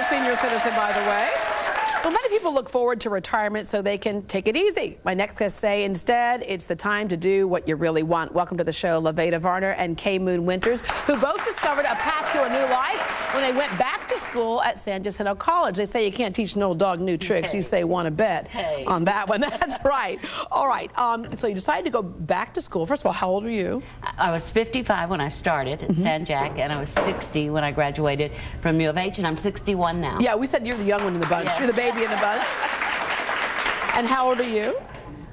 senior citizen, by the way. Well, many people look forward to retirement so they can take it easy. My next guests say instead, it's the time to do what you really want. Welcome to the show, Laveda Varner and Kay Moon Winters, who both discovered a path to a new life when they went back to school at San Jacinto College. They say you can't teach an old dog new tricks. Hey. You say want to bet on that one. That's right. All right. So you decided to go back to school. First of all, how old are you? I was 55 when I started at San Jac, and I was 60 when I graduated from U of H, and I'm 61 now. Yeah, we said you're the young one in the bunch. Yes. You're the baby in the bunch. And how old are you?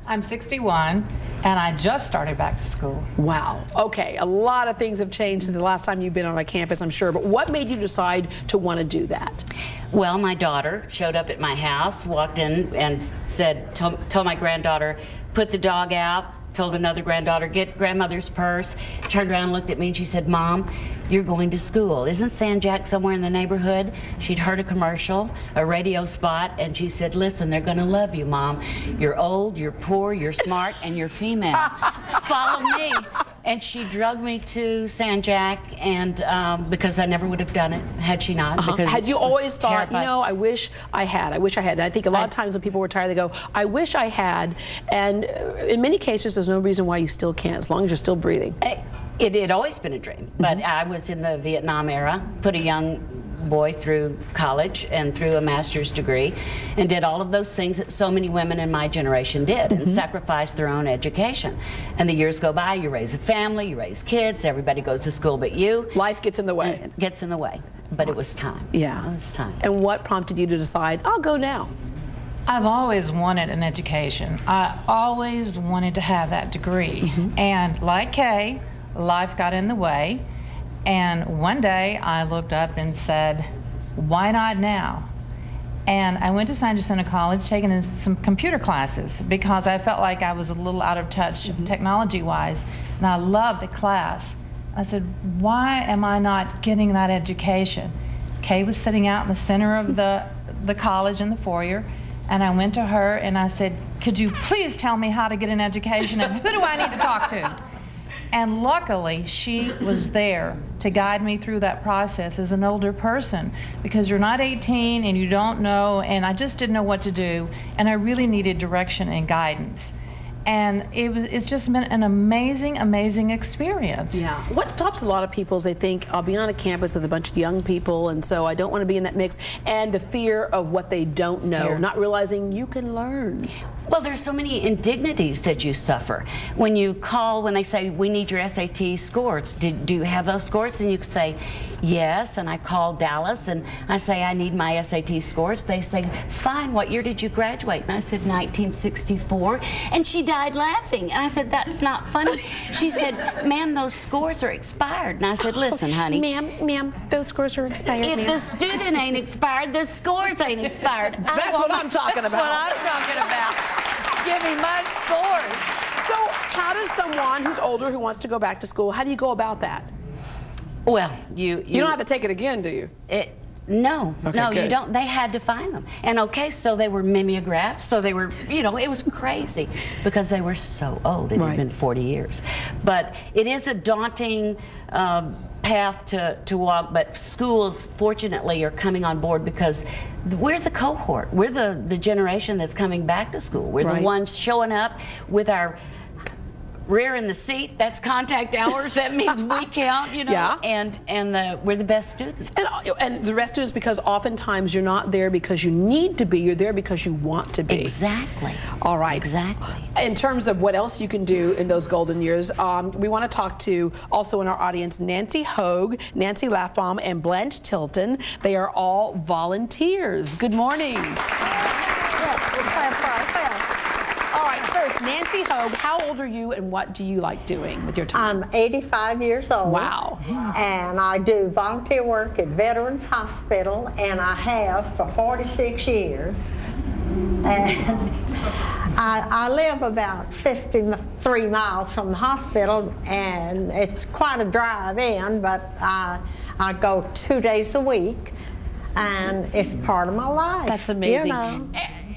I'm 61, and I just started back to school. Wow. Okay, a lot of things have changed since the last time you've been on a campus, I'm sure. But what made you decide to want to do that? Well, my daughter showed up at my house, walked in and said, told my granddaughter, put the dog out. Told another granddaughter, get grandmother's purse. Turned around and looked at me and she said, Mom, you're going to school. Isn't San Jac somewhere in the neighborhood? She'd heard a commercial, a radio spot, and she said, listen, they're going to love you, Mom. You're old, you're poor, you're smart, and you're female. Follow me. And she drugged me to San Jac, and because I never would have done it had she not. Because had you always thought, you know, I wish I had. And I think a lot of times when people retire, they go, I wish I had. And in many cases, there's no reason why you still can't, as long as you're still breathing. It had always been a dream, but I was in the Vietnam era, put a young boy through college and through a master's degree, and did all of those things that so many women in my generation did, and sacrificed their own education. And the years go by, you raise a family, you raise kids, everybody goes to school but you. Life gets in the way. It gets in the way, but it was time. Yeah. It was time. And what prompted you to decide, I'll go now? I've always wanted an education. I always wanted to have that degree. And like Kay, life got in the way. And one day I looked up and said, why not now? And I went to San Jacinto College, taking some computer classes because I felt like I was a little out of touch technology-wise. And I loved the class. I said, why am I not getting that education? Kay was sitting out in the center of the college in the foyer. And I went to her and I said, could you please tell me how to get an education and who do I need to talk to? And luckily, she was there to guide me through that process as an older person, because you're not 18 and you don't know, and I just didn't know what to do, and I really needed direction and guidance. And it's just been an amazing, amazing experience. Yeah. What stops a lot of people is they think, I'll be on a campus with a bunch of young people, and so I don't want to be in that mix, and the fear of what they don't know, not realizing you can learn. Well, there's so many indignities that you suffer. When you call, when they say, we need your SAT scores, do you have those scores? And you can say, yes, and I call Dallas and I say, I need my SAT scores. They say, fine, what year did you graduate? And I said, 1964. And she died laughing. And I said, that's not funny. She said, ma'am, those scores are expired. And I said, listen, honey. Ma'am, those scores are expired, If the student ain't expired, the scores ain't expired. That's what I'm talking about. That's what I'm talking about. Give me my scores. So how does someone who's older who wants to go back to school, how do you go about that? Well, you don't have to take it again, do you? No, okay, no, good. you don't. They had to find them. And okay, so they were mimeographed, so they were, you know, it was crazy because they were so old. It had been 40 years. But it is a daunting path to walk, but schools, fortunately, are coming on board because we're the cohort. We're the generation that's coming back to school. We're the ones showing up with our rear in the seat. That's contact hours. That means we count, you know, and we're the best students. And the rest is because oftentimes you're not there because you need to be, you're there because you want to be. Exactly. All right. Exactly. In terms of what else you can do in those golden years, we want to talk to, also in our audience, Nancy Hogue, Nancy Lafbaum, and Blanche Tilton. They are all volunteers. Good morning. All right, first, Nancy Hogue, how old are you and what do you like doing with your time? I'm 85 years old. Wow. And I do volunteer work at Veterans Hospital, and I have for 46 years. And I live about 53 miles from the hospital, and it's quite a drive in, but I go 2 days a week, and it's part of my life. That's amazing. You know.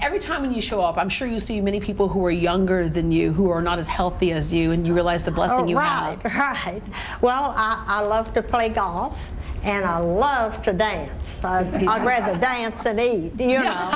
Every time when you show up, I'm sure you see many people who are younger than you, who are not as healthy as you, and you realize the blessing you have. Right. Well, I love to play golf, and I love to dance. I'd rather dance than eat, you know.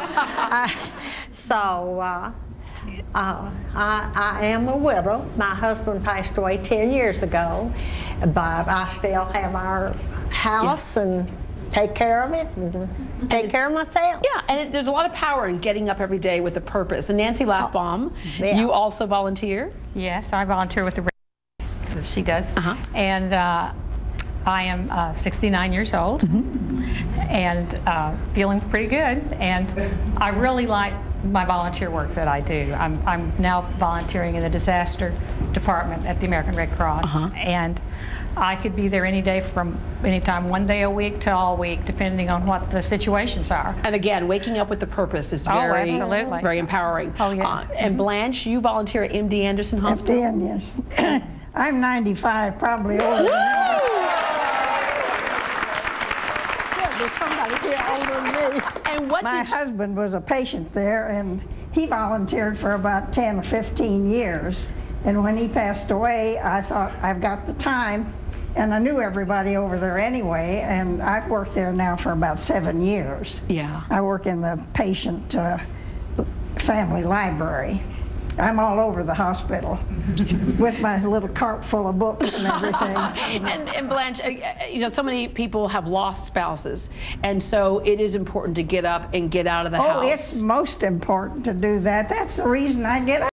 I am a widow. My husband passed away 10 years ago, but I still have our house and take care of it and take care of myself. Yeah, and there's a lot of power in getting up every day with a purpose. And Nancy Lafbaum, you also volunteer? Yes, I volunteer with the Red Cross, as she does. And I am 69 years old and feeling pretty good. And I really like my volunteer work that I do. I'm now volunteering in the disaster department at the American Red Cross. And I could be there any day from anytime, one day a week to all week, depending on what the situations are. And again, waking up with the purpose is very, very empowering. Oh, yes. And Blanche, you volunteer at MD Anderson Hospital? MD, yes. I'm 95, probably older than that. There's somebody here older than me. And what My husband was a patient there, and he volunteered for about 10 or 15 years. And when he passed away, I thought, I've got the time. And I knew everybody over there anyway, and I've worked there now for about 7 years. Yeah. I work in the patient family library. I'm all over the hospital with my little cart full of books and everything. And Blanche, you know, so many people have lost spouses, and so it is important to get up and get out of the house. Oh, it's most important to do that. That's the reason I get up.